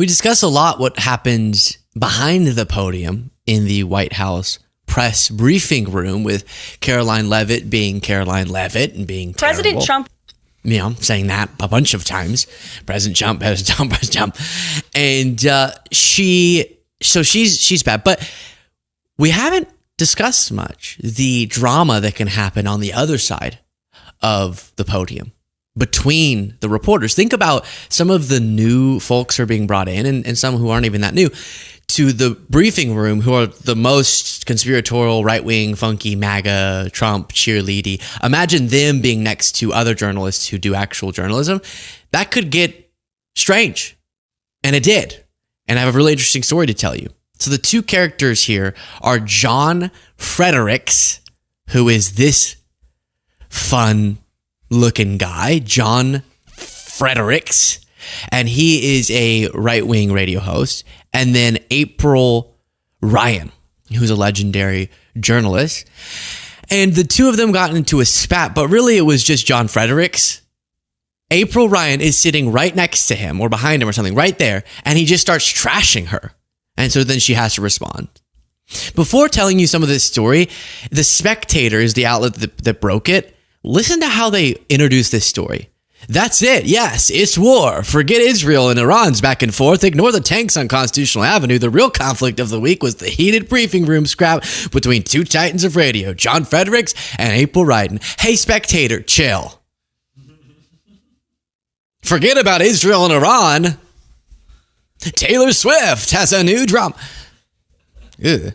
We discuss a lot what happens behind the podium in the White House press briefing room, with Caroline Leavitt being Caroline Leavitt and being President terrible. Trump. You know, saying that a bunch of times. President Trump. And she's bad. But we haven't discussed much the drama that can happen on the other side of the podium between the reporters. Think about some of the new folks who are being brought in, and some who aren't even that new, to the briefing room, who are the most conspiratorial, right-wing, funky, MAGA, Trump, cheerleady. Imagine them being next to other journalists who do actual journalism. That could get strange. And it did. And I have a really interesting story to tell you. So the two characters here are John Fredericks, who is this fun-looking guy, John Fredericks, and he is a right-wing radio host. And then April Ryan, who's a legendary journalist. And the two of them got into a spat, but really it was just John Fredericks. April Ryan is sitting right next to him or behind him or something, right there, and he just starts trashing her. And so then she has to respond. Before telling you some of this story, The Spectator is the outlet that broke it. Listen to how they introduce this story. That's it. Yes, it's war. Forget Israel and Iran's back and forth. Ignore the tanks on Constitutional Avenue. The real conflict of the week was the heated briefing room scrap between two titans of radio, John Fredericks and April Ryan. Hey, Spectator, chill. Forget about Israel and Iran. Taylor Swift has a new drama. Ugh.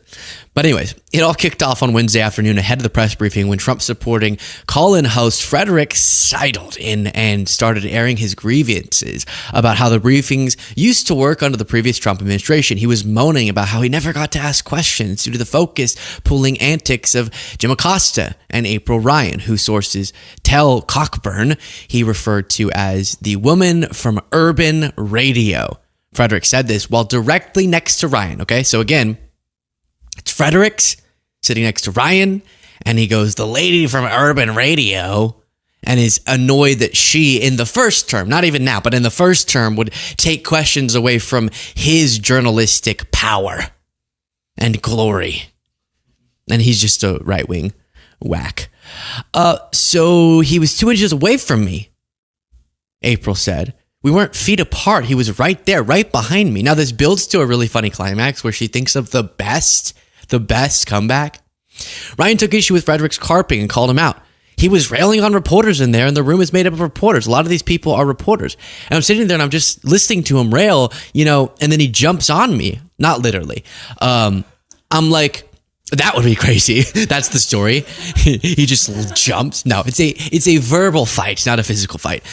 But anyways, it all kicked off on Wednesday afternoon ahead of the press briefing when Trump-supporting call-in host Frederick sidled in and started airing his grievances about how the briefings used to work under the previous Trump administration. He was moaning about how he never got to ask questions due to the focus-pulling antics of Jim Acosta and April Ryan, who sources tell Cockburn he referred to as the woman from urban radio. Frederick said this while directly next to Ryan. Okay, so again, it's Fredericks sitting next to Ryan, and he goes, the lady from urban radio, and is annoyed that she, in the first term, not even now, but in the first term, would take questions away from his journalistic power and glory. And he's just a right-wing whack. So he was 2 inches away from me, April said. We weren't feet apart. He was right there, right behind me. Now, this builds to a really funny climax where she thinks of the best comeback. Ryan took issue with Frederick's carping and called him out. He was railing on reporters in there, and the room is made up of reporters. A lot of these people are reporters. And I'm sitting there and I'm just listening to him rail, and then he jumps on me. Not literally. I'm like, that would be crazy. That's the story. He just jumps. No, it's a verbal fight, not a physical fight.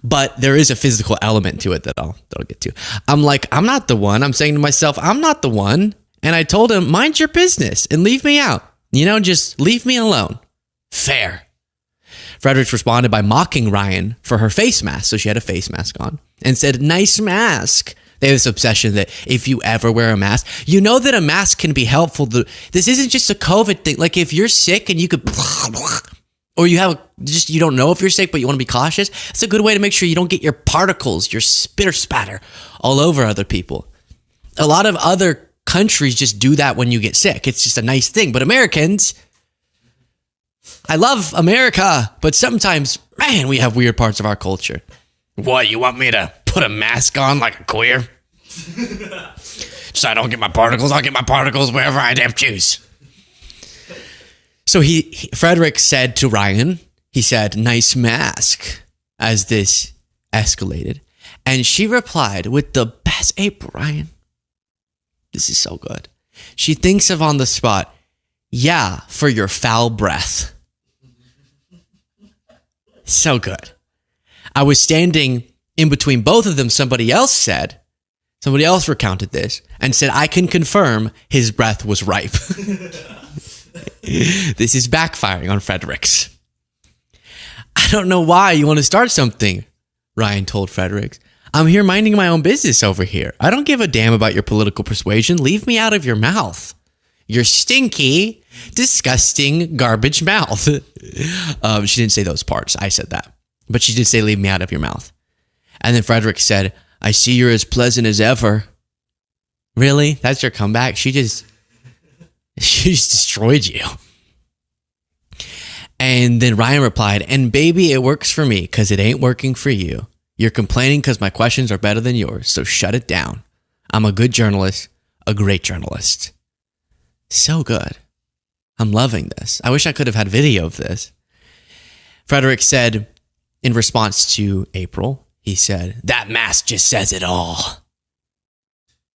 But there is a physical element to it that I'll get to. I'm like, I'm not the one. I'm saying to myself, I'm not the one. And I told him, mind your business and leave me out. Just leave me alone. Fair. Fredericks responded by mocking Ryan for her face mask. So she had a face mask on and said, nice mask. They have this obsession that if you ever wear a mask, you know that a mask can be helpful. This isn't just a COVID thing. Like if you're sick and you could, or you don't know if you're sick, but you want to be cautious. It's a good way to make sure you don't get your particles, your spit or spatter all over other people. A lot of other countries just do that when you get sick. It's just a nice thing. But Americans, I love America, but sometimes, man, we have weird parts of our culture. What, you want me to put a mask on like a queer? So I don't get my particles. I'll get my particles wherever I damn choose. So Frederick said to Ryan, he said, nice mask, as this escalated. And she replied with the best, April Ryan. This is so good. She thinks of on the spot, yeah, for your foul breath. So good. I was standing in between both of them. Somebody else recounted this and said, I can confirm his breath was ripe. This is backfiring on Fredericks. I don't know why you want to start something, Ryan told Fredericks. I'm here minding my own business over here. I don't give a damn about your political persuasion. Leave me out of your mouth. Your stinky, disgusting, garbage mouth. She didn't say those parts. I said that. But she did say, leave me out of your mouth. And then Frederick said, I see you're as pleasant as ever. Really? That's your comeback? She just destroyed you. And then Ryan replied, and baby, it works for me because it ain't working for you. You're complaining because my questions are better than yours, so shut it down. I'm a good journalist, a great journalist. So good. I'm loving this. I wish I could have had video of this. Frederick said, in response to April, he said, that mask just says it all.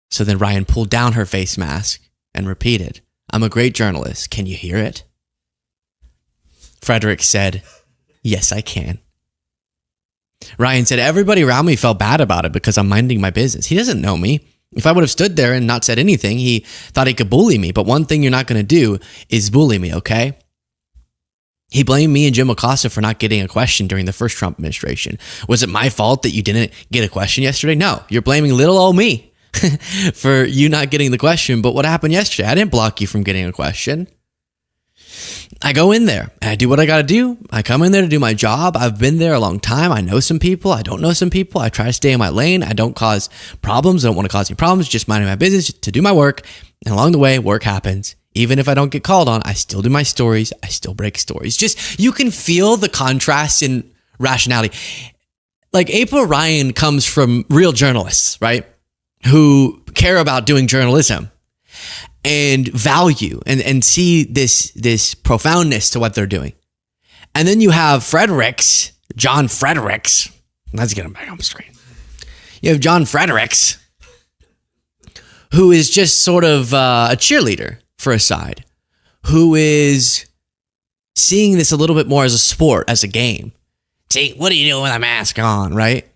So then Ryan pulled down her face mask and repeated, I'm a great journalist. Can you hear it? Frederick said, yes, I can. Ryan said, everybody around me felt bad about it because I'm minding my business. He doesn't know me. If I would have stood there and not said anything, he thought he could bully me. But one thing you're not going to do is bully me, okay? He blamed me and Jim Acosta for not getting a question during the first Trump administration. Was it my fault that you didn't get a question yesterday? No, you're blaming little old me for you not getting the question. But what happened yesterday? I didn't block you from getting a question. I go in there and I do what I got to do. I come in there to do my job. I've been there a long time. I know some people. I don't know some people. I try to stay in my lane. I don't cause problems. I don't want to cause any problems. Just minding my business to do my work. And along the way, work happens. Even if I don't get called on, I still do my stories. I still break stories. Just, you can feel the contrast in rationality. Like April Ryan comes from real journalists, right? Who care about doing journalism and value and see this profoundness to what they're doing. And then you have Fredericks, John Fredericks. Let's get him back on the screen. You have John Fredericks, who is just sort of a cheerleader for a side, who is seeing this a little bit more as a sport, as a game. See, what are you doing with a mask on, right?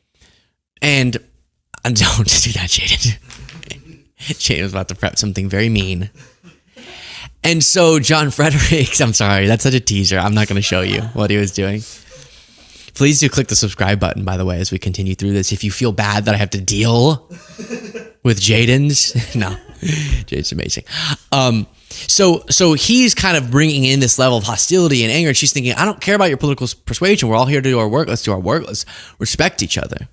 And don't do that, Jaden. Jaden was about to prep something very mean. And so John Fredericks, I'm sorry, that's such a teaser. I'm not going to show you what he was doing. Please do click the subscribe button, by the way, as we continue through this. If you feel bad that I have to deal with Jaden's, no, Jaden's amazing. So he's kind of bringing in this level of hostility and anger. And she's thinking, I don't care about your political persuasion. We're all here to do our work. Let's do our work. Let's respect each other.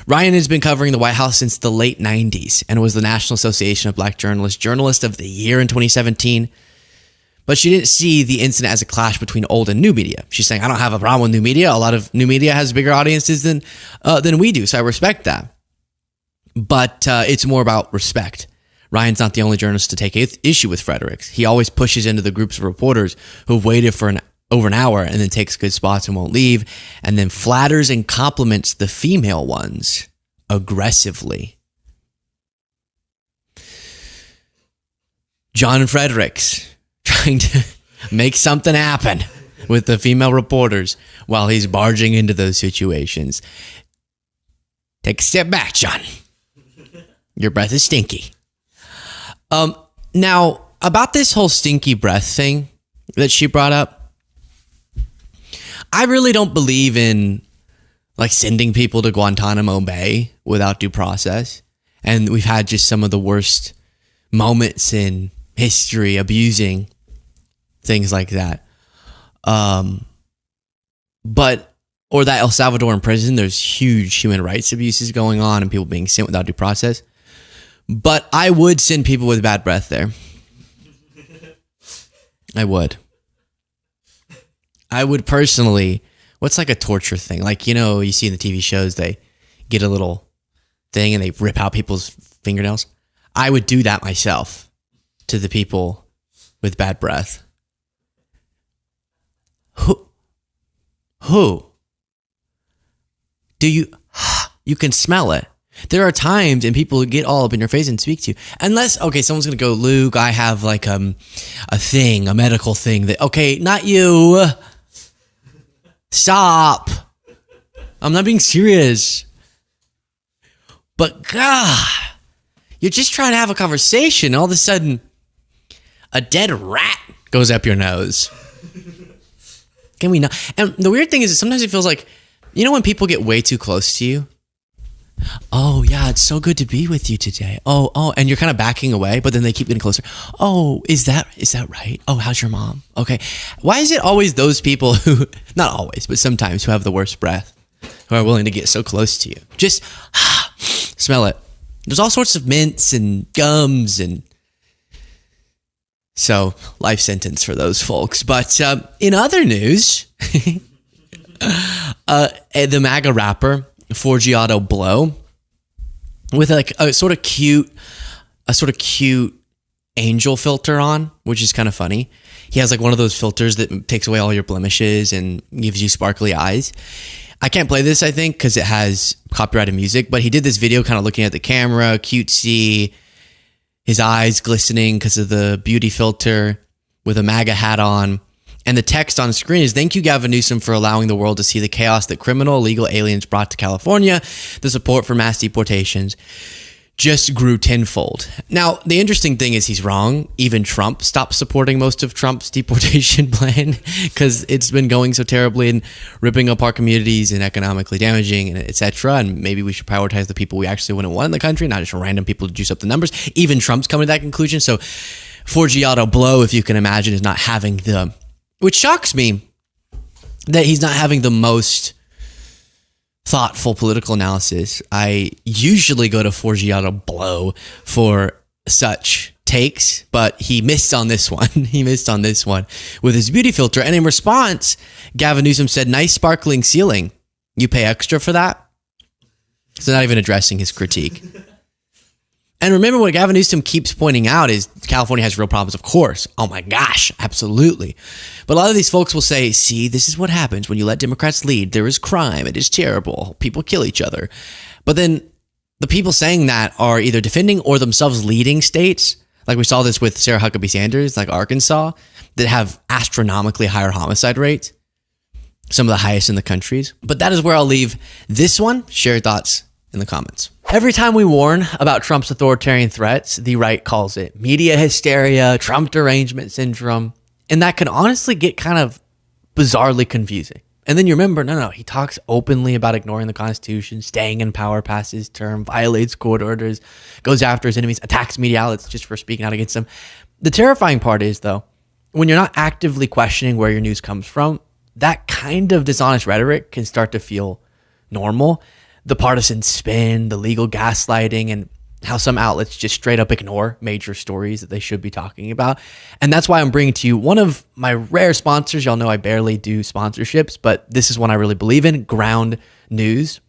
Ryan has been covering the White House since the late 90s and was the National Association of Black Journalists Journalist of the Year in 2017. But she didn't see the incident as a clash between old and new media. She's saying, I don't have a problem with new media. A lot of new media has bigger audiences than we do, so I respect that. But it's more about respect. Ryan's not the only journalist to take issue with Fredericks. He always pushes into the groups of reporters who've waited for over an hour and then takes good spots and won't leave, and then flatters and compliments the female ones aggressively. John Fredericks trying to make something happen with the female reporters while he's barging into those situations. Take a step back, John. Your breath is stinky. Now, about this whole stinky breath thing that she brought up, I really don't believe in like sending people to Guantanamo Bay without due process. And we've had just some of the worst moments in history abusing things like that. Or that El Salvador in prison, there's huge human rights abuses going on and people being sent without due process. But I would send people with bad breath there. I would personally, what's like a torture thing? Like, you know, you see in the TV shows, they get a little thing and they rip out people's fingernails. I would do that myself to the people with bad breath. Who? Do you can smell it. There are times and people get all up in your face and speak to you. Unless, okay, someone's going to go, Luke, I have like a medical thing that, okay, not you. Stop. I'm not being serious. But God, you're just trying to have a conversation. All of a sudden, a dead rat goes up your nose. Can we not? And the weird thing is that sometimes it feels like, you know, when people get way too close to you. Oh, yeah, it's so good to be with you today. Oh, and you're kind of backing away, but then they keep getting closer. Oh, is that right? Oh, how's your mom? Okay. Why is it always those people who, not always, but sometimes, who have the worst breath? who are willing to get so close to you. Just smell it. There's all sorts of mints and gums, and so life sentence for those folks. But in other news, the MAGA rapper Forgiato Blow, with like a sort of cute angel filter on, which is kind of funny. He has like one of those filters that takes away all your blemishes and gives you sparkly eyes. I can't play this, I think, because it has copyrighted music, but he did this video kind of looking at the camera, cutesy, his eyes glistening because of the beauty filter, with a MAGA hat on. And the text on screen is, "Thank you, Gavin Newsom, for allowing the world to see the chaos that criminal illegal aliens brought to California. The support for mass deportations just grew tenfold." Now, the interesting thing is he's wrong. Even Trump stopped supporting most of Trump's deportation plan because it's been going so terribly and ripping up our communities and economically damaging, and etc. And maybe we should prioritize the people we actually wouldn't want in the country, not just random people to juice up the numbers. Even Trump's coming to that conclusion. So Forgiato Blow, if you can imagine, is not having which shocks me that he's not having the most thoughtful political analysis. I usually go to Forgiato Blow for such takes, but he missed on this one. He missed on this one with his beauty filter. And in response, Gavin Newsom said, "Nice sparkling ceiling. You pay extra for that?" So not even addressing his critique. And remember, what Gavin Newsom keeps pointing out is California has real problems, of course. Oh my gosh, absolutely. But a lot of these folks will say, see, this is what happens when you let Democrats lead. There is crime. It is terrible. People kill each other. But then the people saying that are either defending or themselves leading states. Like we saw this with Sarah Huckabee Sanders, like Arkansas, that have astronomically higher homicide rates. Some of the highest in the countries. But that is where I'll leave this one. Share your thoughts in the comments. Every time we warn about Trump's authoritarian threats, the right calls it media hysteria, Trump derangement syndrome, and that can honestly get kind of bizarrely confusing. And then you remember, no, he talks openly about ignoring the Constitution, staying in power past his term, violates court orders, goes after his enemies, attacks media outlets just for speaking out against them. The terrifying part is, though, when you're not actively questioning where your news comes from, that kind of dishonest rhetoric can start to feel normal. The partisan spin, the legal gaslighting, and how some outlets just straight up ignore major stories that they should be talking about. And that's why I'm bringing to you one of my rare sponsors. Y'all know I barely do sponsorships, but this is one I really believe in, Ground News.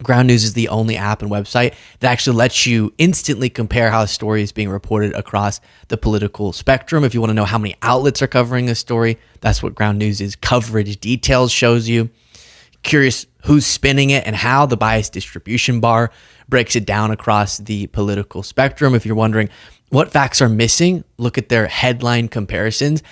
Ground News is the only app and website that actually lets you instantly compare how a story is being reported across the political spectrum. If you want to know how many outlets are covering a story, that's what Ground News is. Coverage details shows you. Curious who's spinning it and how, the bias distribution bar breaks it down across the political spectrum. If you're wondering what facts are missing, look at their headline comparisons.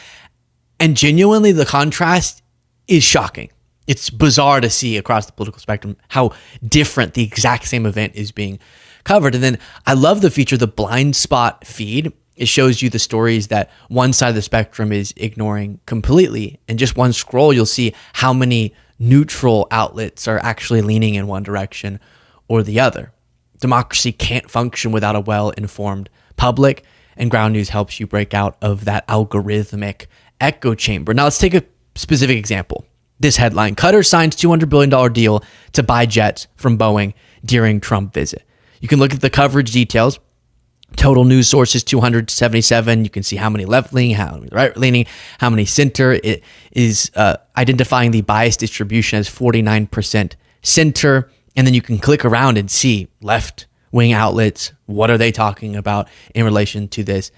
And genuinely, the contrast is shocking. It's bizarre to see across the political spectrum how different the exact same event is being covered. And then I love the feature, the blind spot feed. It shows you the stories that one side of the spectrum is ignoring completely. And just one scroll, you'll see how many neutral outlets are actually leaning in one direction or the other. Democracy can't function without a well-informed public, and Ground News helps you break out of that algorithmic echo chamber. Now let's take a specific example. This headline: Qatar signs $200 billion deal to buy jets from Boeing during Trump visit. You can look at the coverage details. Total news sources 277. You can see how many left-leaning, how many right-leaning, how many center. It is identifying the bias distribution as 49% center. And then you can click around and see left-wing outlets. What are they talking about in relation to this,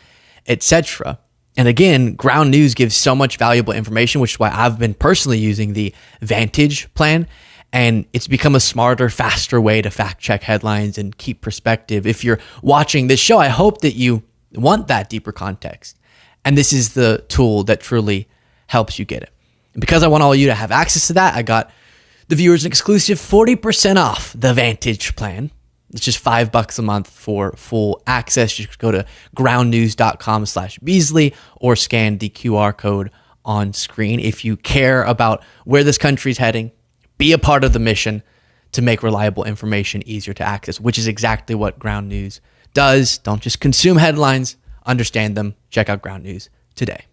etc. And again, Ground News gives so much valuable information, which is why I've been personally using the Vantage plan. And it's become a smarter, faster way to fact check headlines and keep perspective. If you're watching this show, I hope that you want that deeper context. And this is the tool that truly helps you get it. And because I want all of you to have access to that, I got the viewers an exclusive 40% off the Vantage plan. It's just $5 a month for full access. Just go to groundnews.com/Beasley or scan the QR code on screen. If you care about where this country's heading, be a part of the mission to make reliable information easier to access, which is exactly what Ground News does. Don't just consume headlines, understand them. Check out Ground News today.